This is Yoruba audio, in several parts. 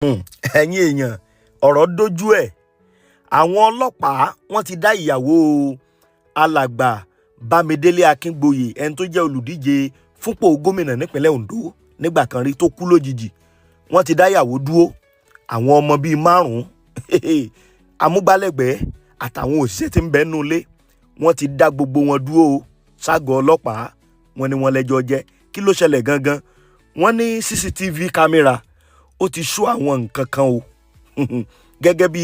ẹ̀yin èèyàn ọ̀rọ̀ dojú ẹ̀ àwọn ọlọ́pàá wọ́n ti dá ìyàwó alàgbà Bámidélé Akíngbóyè ẹni tó jẹ́ olùdíje fúnpò gómìnà nípínlẹ̀ Ondo nígbà kan rí tó kú lójijì wọ́n ti dá ìyàwó dúró àwọn ọmọ bíi 5 amúgbálẹ́gbẹ̀ẹ́ àtàwọn òṣìṣẹ́ tí ń bẹ nínú ilé wọ́n ti dá gbogbo wọn dúró ságọ́ ọlọ́pàá wọ́n ní wọ́n lẹ́jọ́ jẹ́ kí ló ṣẹlẹ̀ gangan wọ́n ní CCTV kámẹ́rà ó ti ṣó àwọn nǹkan kan o gẹ́gẹ́ bí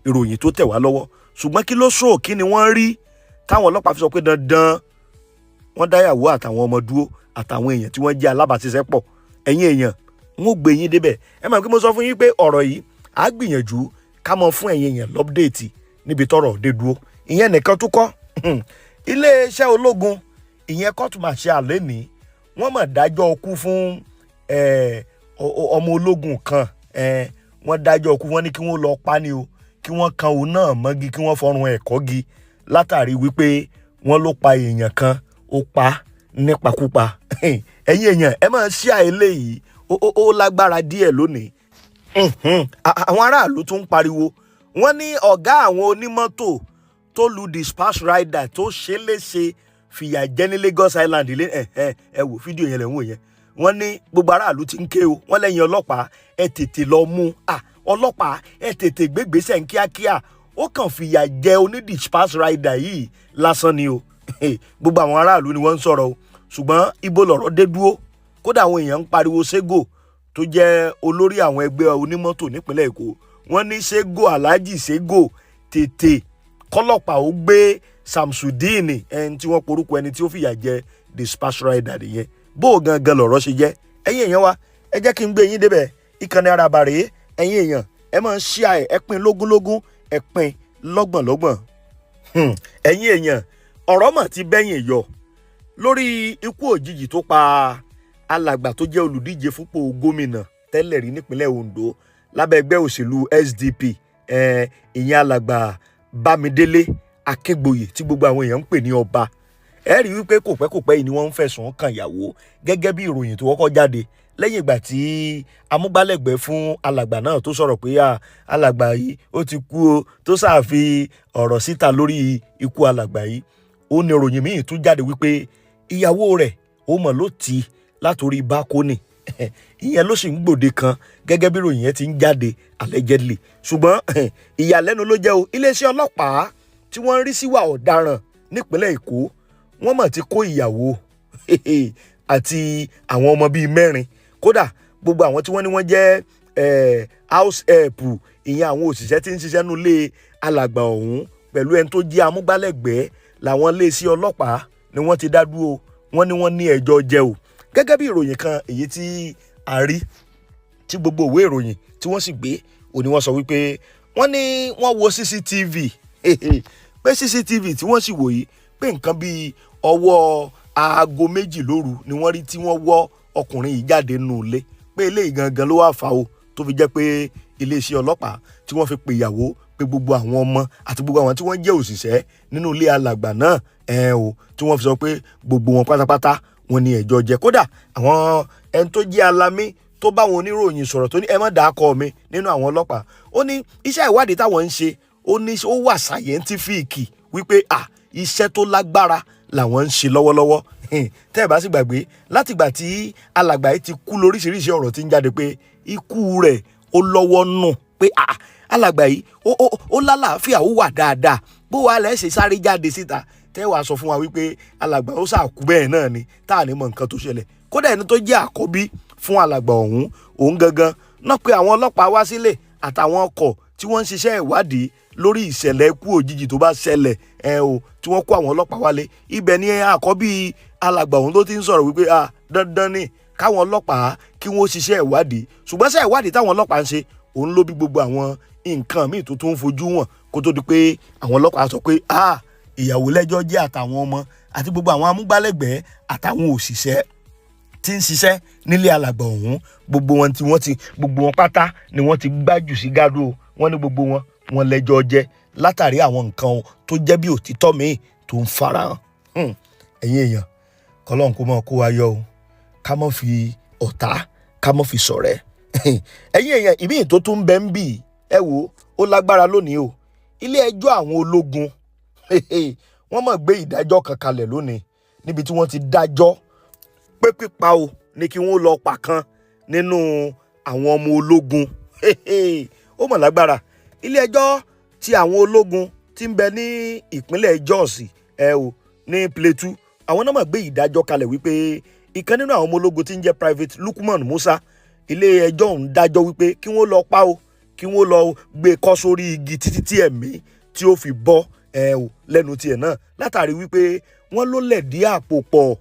ìròyìn tó tẹ̀ wá lọ́wọ́ ṣùgbọ́n kí ló ṣó kí ni wọ́n rí táwọn ọlọ́pàá fi sọ pé dandan wọ́n dáyàwó àtàwọn ọmọ dúró àtàwọn èèyàn tí wọ́n jẹ́ alábàáṣiṣẹ́pọ̀ ẹ̀yin èèyàn n ó gbé yín débẹ̀ ẹ mọ̀ pé mo sọ fún yín pé ọ̀rọ̀ yìí á gbìyànjú ká mọ fún ẹ̀yin èèyàn lọ́pdéètì níbi tọ́rọ̀ dé dúró ìyẹn nìkan tó kọ́ iléeṣẹ́ ológun ìyẹn kóòtù máṣe àlẹ́ ní wọ́n mọ̀ dájọ́ ikú fún ọmọ ológun kan wọ́n dájọ́ ikú wọ́n ní kí wọ́n lọ pa ni o kí wọ́n kan òun náà mọ́gi kí wọ́n fọrùn ẹ̀ kọ́gi látàrí wípé wọ́n ló pa èèyàn kan ó pa nípakúpa ẹ̀yin èèyàn ẹ máa ṣí àìlè yìí ó lágbára díẹ̀ lónìí àwọn aráàlú tún ń pariwo wọ́n ní ọ̀gá àwọn onímọ́tò tó lu dispatch rider tó ṣe léṣe fìyà jẹ ní Lagos Island ẹ wò fídíò yẹn lẹ ń wò yẹn wọ́n ní gbogbo aráàlú ti ń ké o wọ́n lẹ́yìn ọlọ́pàá ẹ tètè lọ mú ọlọ́pàá ẹ tètè gbégbèsè ń kíákíá ó kàn fìyà jẹ onídispatch rider yìí lásán ni o gbogbo àwọn aráàlú ni wọ́n ń sọ̀rọ̀ o ṣùgbọ́n ibo lọ̀rọ̀ dé dúró kódà àwọn èèyàn ń pariwo Ségò tó jẹ́ olórí àwọn ẹgbẹ́ onímọ́tò nípínlẹ̀ Èkó wọ́n ní Ségò Alhaji Ségò tètè kọ́lọ́pàá ó gbé Samsudeen ẹni tí wọ́n porúkọ ẹni tí ó fìyà jẹ dispatch rider nìyẹn bó o gangan lọ̀rọ̀ ṣe jẹ́ ẹ̀yin èèyàn wa ẹ jẹ́ kí n gbé yín débẹ̀ ìkànnì Araba rèé ẹ̀yin èèyàn ẹ máa ń share ẹ pín lógúnlógún ẹ pín lọ́gbọ̀nlọ́gbọ̀n ẹ̀yin èèyàn ọ̀rọ̀ mà ti bẹ́yìn yọ lórí ikú òjijì tó pa alàgbà tó jẹ́ olùdíje fúnpò gómìnà tẹ́lẹ̀ rí nípínlẹ̀ Ondo lábẹ́ ẹgbẹ́ òṣèlú SDP ìyẹn alàgbà Bámidélé Akíngbóyè tí gbogbo àwọn èèyàn ń pè ní ọba ẹ rí wípé kò pẹ́ yìí ni wọ́n ń fẹ̀sùn kàn ìyàwó gẹ́gẹ́ bí ìròyìn tó kọ́kọ́ jáde lẹ́yìn ìgbà tí amúgbálẹ́gbẹ̀ẹ́ fún alàgbà náà tó sọ̀rọ̀ pé alàgbà yìí ó ti kú o tó ṣàfi ọ̀rọ̀ síta lórí ikú alàgbà yìí ó ní ìròyìn míì tún jáde wípé ìyàwó rẹ̀ ó mọ̀ ló tì í látòrí bákónì ìyẹn ló sì ń gbòde kan gẹ́gẹ́ bí ìròyìn yẹn ti ń jáde allegedly ṣùgbọ́n ìyàlẹ́nu ló jẹ́ o iléeṣẹ́ ọlọ́pàá tí wọ́n ń rí síwà ọ̀daràn nípínlẹ̀ Èkó wọ́n mọ̀ ti kó ìyàwó àti àwọn ọmọ bíi 4 kódà gbogbo àwọn tí wọ́n ní wọ́n jẹ́ house help ìyẹn àwọn òṣìṣẹ́ tí ń ṣiṣẹ́ nínú ilé alàgbà ọ̀hún pẹ̀lú ẹni tó jẹ́ amúgbálẹ́gbẹ̀ẹ́ làwọn iléeṣẹ́ ọlọ́pàá ni wọ́n ti dá dúró wọ́n ní wọ́n ní ẹjọ́ jẹ́ o gẹ́gẹ́ bí ìròyìn kan èyí tí a rí tí gbogbo ìwé ìròyìn tí wọ́n sì gbé òní wọ́n sọ wípé wọ́n ní wọ́n wo CCTV pé CCTV tí wọ́n sì wò yìí pé nǹkan bíi ọwọ́ aago 2 lóru ni wọ́n rí tí wọ́n wọ́ ọkùnrin yìí jáde nínú ilé pé eléyìí gangan ló wà fà o tó fi jẹ́ pé iléeṣẹ́ ọlọ́pàá tí wọ́n fi pe ìyàwó pé gbogbo àwọn ọmọ àti gbogbo àwọn tí wọ́n jẹ́ òṣìṣẹ́ nínú ilé alàgbà náà tí wọ́n fi sọ pé gbogbo wọn pátápátá wọn ní ẹjọ́ jẹ kódà àwọn ẹni tó jẹ́ alámí tó bá wọn oníròyìn sọ̀rọ̀ tó ní ẹ má dàákọ mi nínú àwọn ọlọ́pàá ó ní iṣẹ́ ìwádìí táwọn ń ṣe ó wà sàyẹ́ntífíìkì wípé iṣẹ́ tó lágbára làwọn ń ṣe lọ́wọ́lọ́wọ́ tẹ́ ẹ bá sì gbàgbé látìgbà tí alàgbà yìí ti kú lóríṣiríṣi ọ̀rọ̀ tí ń jáde pé ikú rẹ̀ ó lọ́wọ́ nù pé alàgbà yìí ó lálàáfíà ó wà dáadáa bó wàá lẹ́ ṣe sáré jáde síta tẹ́ wàá sọ fún wa wípé alàgbà ó ṣàkú bẹ́ẹ̀ náà ni tá à ní mọ nǹkan tó ṣẹlẹ̀ kódà ẹni tó jẹ́ àkọ́bí fún alàgbà òun gangan náà pé àwọn ọlọ́pàá wá sílé àtàwọn ọkọ̀ tí wọ́n ń ṣiṣẹ́ ìwádìí lórí ìṣẹ̀lẹ̀ ikú òjijì tó bá ṣẹlẹ̀ tí wọ́n kó àwọn ọlọ́pàá wálé ibẹ̀ ni àkọ́bí alàgbà òun ló ti ń sọ̀rọ̀ wípé dandan ni káwọn ọlọ́pàá kí wọ́n ṣiṣẹ́ ìwádìí ṣùgbọ́n ṣe ìwádìí táwọn ọlọ́pàá ń ṣe òun ló bí gbogbo àwọn nǹkan míì tó tún ń fojú wọn kó tó di pé àwọn ọlọ́pàá sọ pé ìyàwó lẹ́jọ́ jẹ́ àtàwọn ọmọ àti gbogbo àwọn amúgbálẹ́gbẹ̀ẹ́ àtàwọn òṣìṣẹ́ tí ń ṣiṣẹ́ nílé alàgbà ọ̀hún gbogbo wọn pátá ni wọ́n ti gbájù sí gádó wọ́n ní gbogbo wọn lẹ́jọ́ jẹ́ látàrí àwọn nǹkan tó jẹ́ bí òtítọ́ míì tó ń farahàn ẹ̀yin èèyàn kọ́lọ́n kó mọ̀ kó wa yọ o ká mọ̀ fi ọ̀tá ká mọ̀ fi ṣọ̀rẹ́ ẹ̀yin èèyàn ìmí tó tún bẹ ń bì ẹ wò ó lágbára lónìí o. ilé ẹjọ́ àwọn ológun wọ́n mọ̀ gbé ìdájọ́ kan kalẹ̀ lónìí níbi tí wọ́n ti dájọ́ pé pípa o ní kí wọ́n lọ pa kan nínú àwọn ọmọ ológun. Ó mọ̀ lágbára. ilé ẹjọ́ tí àwọn ológun ti ń bẹ ní ìpínlẹ̀ Jos ní Plateau àwọn náà mọ̀ gbé ìdájọ́ kalẹ̀ wípé ìkan nínú àwọn ọmọ ológun tí ń jẹ́ Private Lukman Musa ilé ẹjọ́ ń dájọ́ wípé kí wọ́n lọ pa o kí wọ́n lọ gbé kọ́ sórí igi títí tí ẹ̀mí tí ó fi bọ́ lẹ́nu tiẹ̀ náà látàrí wípé wọ́n ló lẹ̀dí àpò pọ̀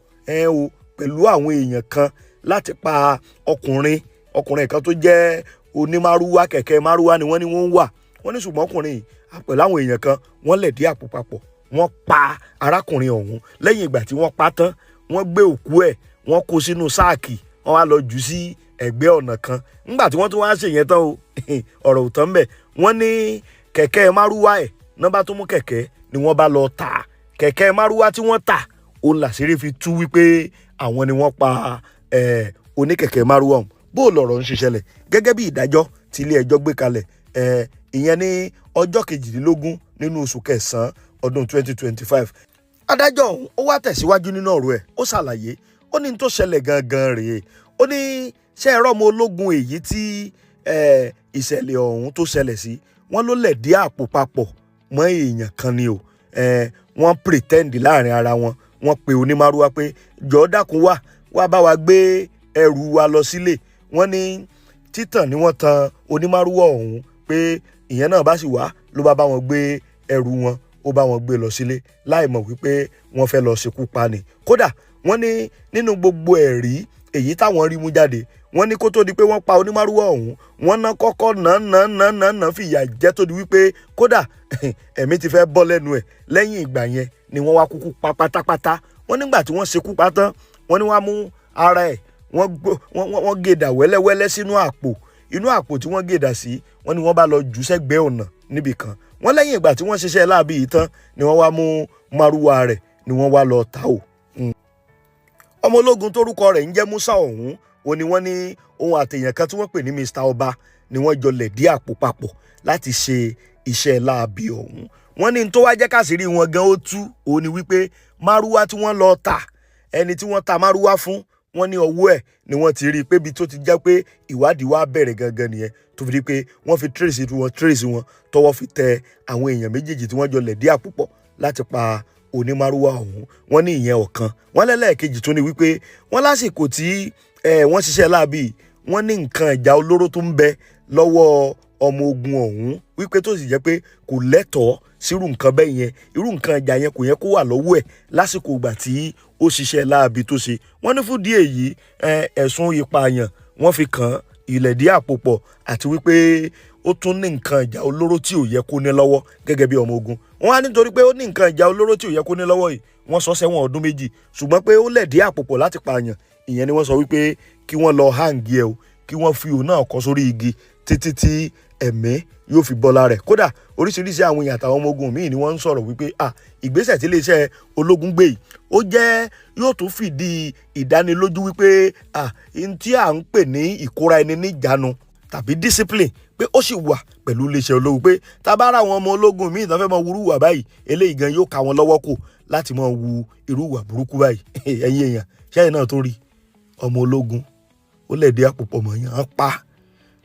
pẹ̀lú àwọn èèyàn kan láti pa ọkùnrin kan tó jẹ́ onímárúwá kẹ̀kẹ́ márúwá ni wọ́n ní wọ́n ń wà wọ́n ní ṣùgbọ́n ọkùnrin pẹ̀lú àwọn èèyàn kan wọ́n lẹ̀dí àpò papọ̀ wọ́n pa arákùnrin ọ̀hún lẹ́yìn ìgbà tí wọ́n pa tán wọ́n gbé òkú ẹ̀ wọ́n kó sínú sáàkì wọ́n wá lọ jù sí ẹ̀gbẹ́ ọ̀nà kan nígbà tí wọ́n tún wá ṣèyẹn tán o ọ̀rọ̀ ò tán bẹ̀ wọ́n ní kẹ̀kẹ́ márúwá ẹ̀ nọ́mbà tó mú kẹ̀kẹ́ ni wọ́n bá lọ tà kẹ̀kẹ́ márúwá tí wọ́n tà òun làṣírí fi tú wípé àwọn ni wọ́n pa oníkẹ̀kẹ́ márúwá ọ̀hún bó lọ̀rọ̀ ń ṣiṣẹ́lẹ̀ gẹ́gẹ́ bí ìdájọ́ tí ilé ẹjọ́ gbé kalẹ̀ ìyẹn ní ọjọ́ 22 nínú oṣù kẹsàn-án ọdún 2025 adájọ́ ọ̀hún ó wá tẹ̀síwájú nínú ọ̀rọ̀ ẹ̀ ó ṣàlàyé ó ní tó ṣẹlẹ̀ gangan rèé ó ní ṣé ẹ̀rọ ọmọ ológun èyí tí ìṣẹ̀lẹ̀ ọ̀hún tó ṣẹlẹ̀ sí wọ́n ló lẹ̀dí àpò papọ̀ mọ́ èèyàn kan ni o wọ́n pretend láàrin ara wọn wọ́n pe onímárúwá pé jọ̀ọ́ dákun wá bá wa gbé ẹrù wa lọ sílé wọ́n ní títàn ni wọ́n tan onímárúwá ọ̀hún pé ìyẹn náà bá sì wá ló bá wọn gbé ẹrù wọn ó bá wọn gbé lọ sílé láì mọ̀ wípé wọ́n fẹ́ lọ ṣekú pa ni kódà wọ́n ní nínú gbogbo ẹ̀rí èyí táwọn rí mú jáde wọ́n ní kó tó di pé wọ́n pa onímárúwá ọ̀hún wọ́n ná kọ́kọ́ ná fìyà jẹ tó di wípé kódà ẹ̀mí ti fẹ́ bọ́ lẹ́nu ẹ̀ lẹ́yìn ìgbà yẹn ni wọ́n wá kúkú pa pátápátá wọ́n nígbà tí wọ́n ṣekú pa tán wọ́n ní wọ́n mú ara ẹ̀ wọ́n gèdà wẹ́lẹ́wẹ́lẹ́ sínú àpò inú àpò tí wọ́n gèdà sí wọ́n ní wọ́n bá lọ jù sẹ́gbẹ́ ọ̀nà níbì kan wọ́n lẹ́yìn ìgbà tí wọ́n ṣiṣẹ́ láàbí yìí tán ni wọ́n wá mú márúwá rẹ̀ ni wọ́n wá lọ tà ó. ọmọ ológun tórúkọ rẹ̀ ń jẹ́ Musa ọ̀hún ó ní wọ́n ní ohun àtẹ̀yàn kan tí wọ́n pè ní Mr. Ọba ni wọ́n jọ lẹ̀dí àpò papọ̀ láti ṣe iṣẹ́ láàbí ọ̀hún. wọ́n ní tó wá jẹ́ káṣírí wọn gan ó tú ó ní wípé márúwá tí wọ́n lọ tà ẹni tí wọ́n ta márúwá fún wọ́n ní ọwọ́ ẹ̀ ni wọ́n ti rí i pé ibi tó ti jẹ́ pé ìwádìí wá bẹ̀rẹ̀ gangan nìyẹn tó fi di pé wọ́n fi trace wọn tọwọ́ fi tẹ àwọn èèyàn méjèèjì tí wọ́n jọ lẹ̀dí àpò pọ̀ láti pa onímárúwá ọ̀hún. wọ́n ní ìyẹn ọ̀kan wọ́n lẹ́lẹ́ẹ̀kejì tó ní wípé wọ́n lásìkò tí wọ́n ṣiṣẹ́ láàbì wọ́n ní nǹkan ìjà olóró tó ń bẹ lọ́wọ́ ọmọ ogun ọ̀hún wípé tó sì jẹ́ pé kò lẹ́tọ̀ọ́ sírú nǹkan bẹ́ẹ̀ yẹn irú nǹkan ìjà yẹn kò yẹ kó wà lọ́wọ́ ẹ̀ lásìkò ìgbà tí ó ṣiṣẹ́ láàbì tó ṣe. wọ́n ní fún díẹ̀ yìí ẹ̀sùn ìpààyàn wọ́n fi kàn ìlẹ̀dí àpò pọ̀ àti wípé ó tún ní nǹkan ìjà olóró tí ò yẹ kó ní lọ́wọ́ gẹ́gẹ́ bí ọmọ ogun. wọ́n á nítorí pé ó ní nǹkan ìjà olóró tí ò yẹ kó ní lọ́wọ́ yìí wọ́n sọ sẹ́wọ̀n ọdún 2 ṣùgbọ́n pé ó lẹ̀dí àpò pọ̀ láti pààyàn ìyẹn ni wọ́n sọ wípé kí wọ́n lọ hàǹgì ẹ̀ o kí wọ́n fi òun náà kọ́ sórí igi títí tí ẹ̀mí yóò fi bọ́ lára ẹ̀. kódà oríṣiríṣi àwọn èèyàn àtàwọn ọmọ ogun míì ni wọ́n ń sọ̀rọ̀ wípé ìgbésẹ̀ tí iléeṣẹ́ ológun gbé yìí ó jẹ́ yóò tún fìdí ìdánilójú wípé n tí à ń pè ní ìkóra ẹni níjàánu tàbí discipline pé ó sì wà pẹ̀lú iléeṣẹ́ ológun pé tá a bá ra àwọn ọmọ ológun míì tán fẹ́ mọ wúrú wà báyìí eléyìí gan yóò ká wọn lọ́wọ́ kò láti mọ wu irú wà burúkú báyìí. ẹ̀yin èèyàn ṣẹ́yìn náà tó rí ọmọ ológun ó lẹ̀dí àpò pọ̀ mọ́ yàn án pa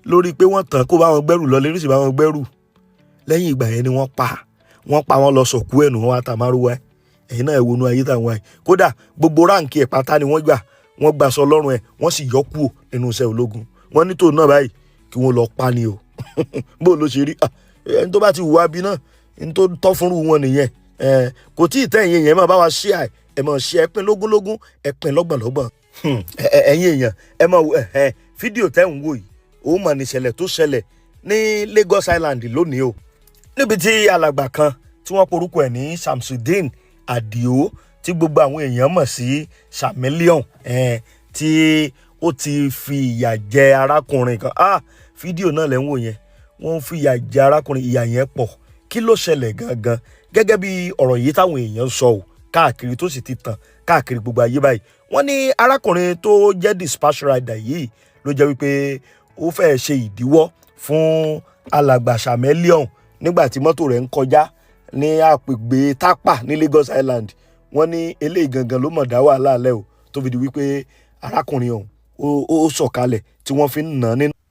lórí pé wọ́n tàn kó bá wọn gbẹ́rù lọ lérí sì bá wọn gbẹ́rù lẹ́yìn ìgbà yẹn ni wọ́n pa wọn lọ sọ̀kú ẹ̀ nù wọ́n wá ta márúwá ẹ̀yin náà ẹ̀wọ̀nù ayé táwọn àyè kódà gbogbo ráǹkì ẹ̀ pátá ni wọ́n gbà sọ lọ́rùn ẹ̀ wọ́n sì yọ kúrò nínú iṣẹ́ ológun. wọ́n ní tòun náà báyìí kí wọ́n lọ pa ni o bó ló ṣe rí ẹni tó bá ti hùwà bí náà ẹni tó tọ́ fúnrú wọn nìyẹn kò tí ì tẹ̀yìn yẹn máa bá wa ṣíà ẹ̀ máa ṣe ẹ̀pin lógúnlógún ẹ̀pin lọ́gbọ̀nlọ́gbọ̀n ẹ̀yin èèyàn ẹ máa wo fídíò tẹ́ ń wò yìí òun mà ní ìṣẹ̀lẹ̀ tó ṣẹlẹ̀ ní Lagos Island lónìí o níbi tí alàgbà kan tí wọ́n porúkọ ẹ̀ ní Samsudeen Adio tí gbogbo àwọn èèyàn mọ̀ sí Chameleon tí ó ti fi ìyà jẹ arákùnrin kan fídíò náà lẹ́ ń wò yẹn wọ́n fi ìyà jẹ arákùnrin ìyà yẹn pọ̀ kí ló ṣẹlẹ̀ gangan gẹ́gẹ́ bí ọ̀rọ̀ yìí táwọn èèyàn sọ ò káàkiri tó sì ti tàn káàkiri gbogbo ayé báyìí wọ́n ní arákùnrin tó jẹ́ dispatch rider yìí ló jẹ́ wípé ó fẹ́ ṣe ìdíwọ́ fún alàgbà chameleon nígbà tí mọ́tò rẹ̀ ń kọjá ní àpègbè Tápà ní Lagos Island. Wọ́n ní eléyìí gangan ló mọ̀ dá wàhálà alẹ́ o tó fi di wípé arákùnrin ọ̀hún ó sọ̀kalẹ̀ tí wọ́n fi ń nà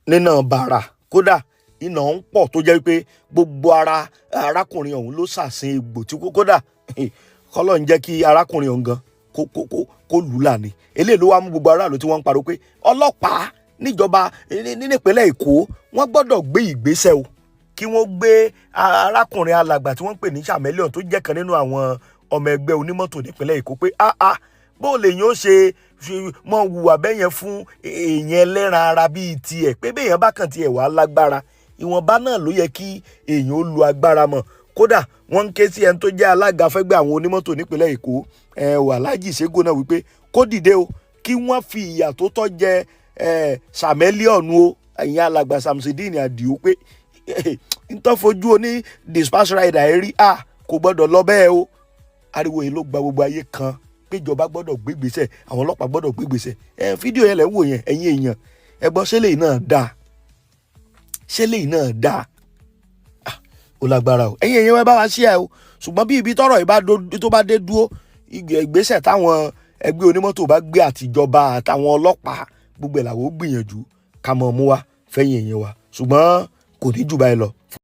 nínà bàrà. Kódà iná ń pọ̀ tó jẹ́ wípé gbogbo ara arákùnrin ọ̀hún ló sàsìn egbò tí kódà kọ́lọ́ ń jẹ́ kí arákùnrin ọ̀hún gan kó lù lànà. Eléyìí ló wá mú gbogbo aráàlú tí wọ́n ń pariwo pé ọlọ́pàá níjọba nípínlẹ̀ Èkó wọ́n gbọ́dọ̀ gbé ìgbésẹ̀ o kí wọ́n gbé arákùnrin alàgbà tí wọ́n ń pè ní chameleon tó jẹ́ kan nínú àwọn ọmọ ẹgbẹ́ onímọ́tò nípínlẹ̀ Èkó pé bó lè yàn ó ṣe mọ hùwà bẹ́yẹn fún èèyàn ẹlẹ́ran ara bíi tiẹ̀ pé béèyàn bá kàn tiẹ̀ wà lágbára ìwọ̀nba náà ló yẹ kí èèyàn ó lu agbára mọ́. Kódà wọ́n ń ké sí ẹni tó jẹ́ alága fẹ́gbẹ́ àwọn onímọ́tò nípínlẹ̀ Èkó Alhaji Ṣẹ́gun náà wípé kó dìde o kí wọ́n fi ìyà tó tọ́ jẹ chameleon o ìyẹn alàgbà Samsudeen Adio pé nítorí fojú oní dispatch rider rí kò gbọ́dọ̀ lọ bẹ́ẹ̀ o. Ariwo yìí ló gba gbogbo ayé kan pé ìjọba gbọ́dọ̀ gbégbèsè àwọn ọlọ́pàá gbọ́dọ̀ gbégbèsè. Fídíò yẹn lẹ́ ń wò yẹn ẹ̀yin èèyàn ẹ gbọ́ ṣẹlẹ̀ yìí náà dáa ṣẹlẹ̀ yìí náà dáa ó lágbára o. Ẹ̀yin èèyàn ẹ bá wa ṣí ẹ o ṣùgbọ́n bí ibi tọ́rọ̀ yìí tó bá dé dúró ìgbésẹ̀ táwọn ẹgbẹ́ onímọ́tò bá gbé àtijọba àtàwọn ọlọ́pàá gbogbo ẹ̀ làwọn ó gbìyànjú ká mọ̀ mú wa fẹ́yìn èèyàn wa ṣùgbọ́n kò ní jù báyìí lọ.